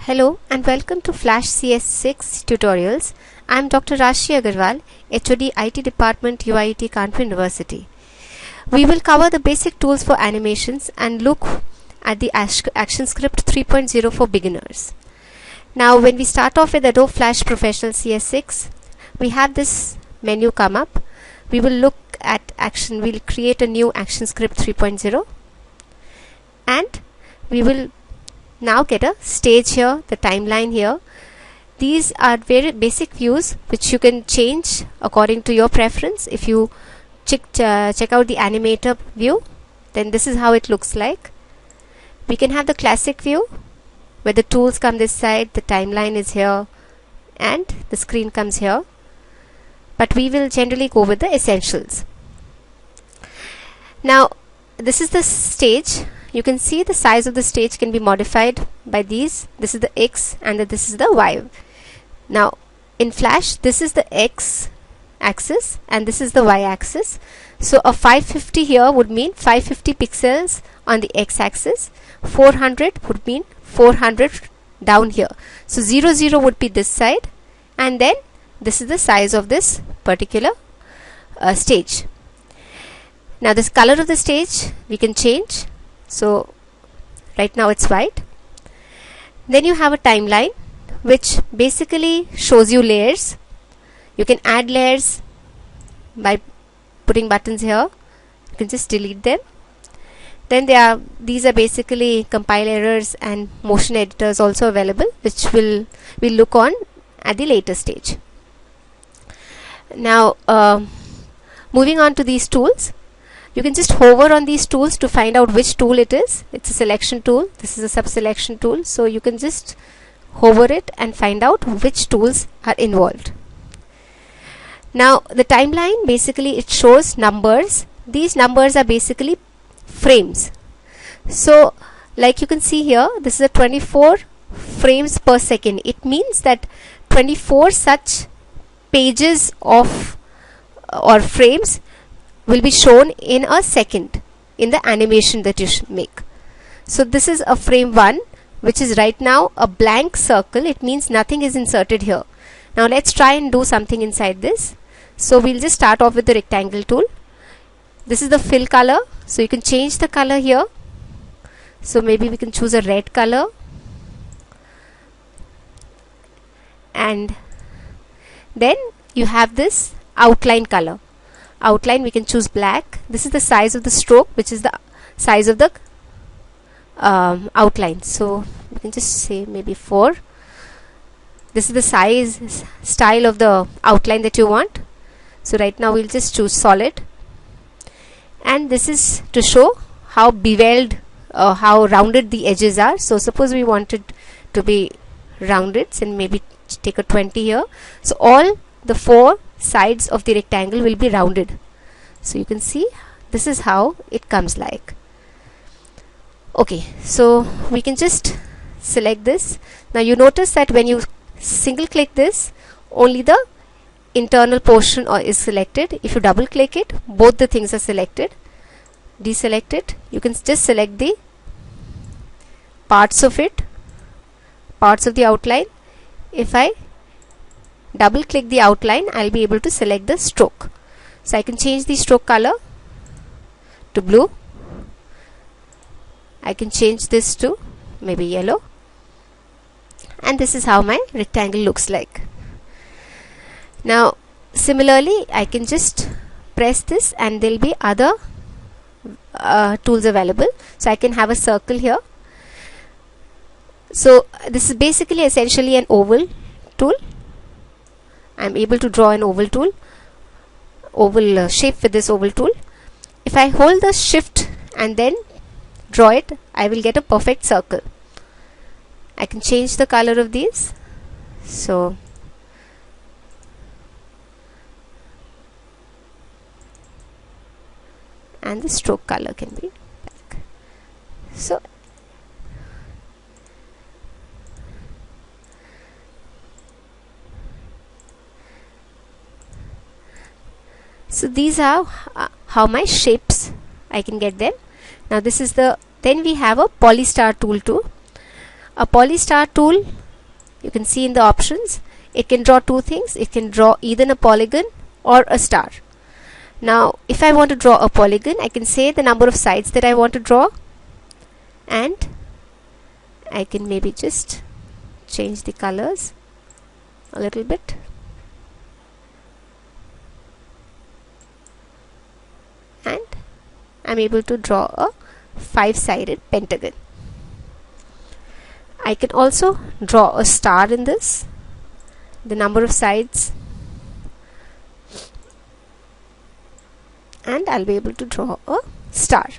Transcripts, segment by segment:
Hello and welcome to Flash CS5 tutorials. I am Dr. Rashi Agarwal, HOD IT Department, UIT Kanpur University. We will cover the basic tools for animations and look at the ActionScript 3.0 for beginners. Now when we start off with Adobe Flash Professional CS6, we have this menu come up. We will look at we'll create a new ActionScript 3.0 and we will now get a stage here, the timeline here. These are very basic views which you can change according to your preference. If you check out the Animator View, then this is how it looks like. We can have the classic view where the tools come this side, the timeline is here and the screen comes here, but we will generally go with the essentials. Now this is the stage. You can see the size of the stage can be modified by these. This is the X and this is the Y. Now in Flash, this is the X axis and this is the Y axis. So a 550 here would mean 550 pixels on the X axis. 400 would mean 400 down here. So 00 would be this side, and then this is the size of this particular stage. Now this color of the stage we can change. So right now it's white. Then you have a timeline which basically shows you layers. You can add layers by putting buttons here. You can just delete them. Then these are basically compile errors and motion editors also available, which we'll look on at the later stage. Now moving on to these tools. You can just hover on these tools to find out which tool it is. It's a selection tool. This is a sub-selection tool. So you can just hover it and find out which tools are involved. Now the timeline, basically it shows numbers. These numbers are basically frames. So like you can see here, this is a 24 frames per second. It means that 24 such pages of or frames will be shown in a second in the animation that you make. So this is a frame 1, which is right now a blank circle. It means nothing is inserted here. Now let's try and do something inside this. So we'll just start off with the rectangle tool. This is the fill color, so you can change the color here. So maybe we can choose a red color, and then you have this outline color. Outline, we can choose black. This is the size of the stroke, which is the size of the outline. So we can just say maybe 4. This is the size style of the outline that you want. So right now we'll just choose solid, and this is to show how beveled how rounded the edges are. So suppose we wanted to be rounded, and maybe take a 20 here. So all the 4 sides of the rectangle will be rounded. So you can see this is how it comes like. Okay, so we can just select this. Now you notice that when you single click this, only the internal portion is selected. If you double click it, both the things are selected. Deselect it. You can just select the parts of it, parts of the outline. If I double click the outline, I'll be able to select the stroke. So I can change the stroke color to blue. I can change this to maybe yellow, and this is how my rectangle looks like. Now similarly, I can just press this and there'll be other tools available. So I can have a circle here. So this is basically essentially an oval tool. I'm able to draw an oval shape with this oval tool. If I hold the shift and then draw it, I will get a perfect circle. I can change the color of these. So and the stroke color can be black. So these are how my shapes I can get them. Now this is then we have a Polystar tool too. A Polystar tool you can see in the options, it can draw two things. It can draw either a polygon or a star. Now if I want to draw a polygon, I can say the number of sides that I want to draw, and I can maybe just change the colors a little bit. And I'm able to draw a 5-sided pentagon. I can also draw a star in this, the number of sides, and I'll be able to draw a star.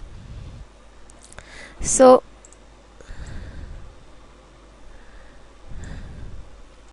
So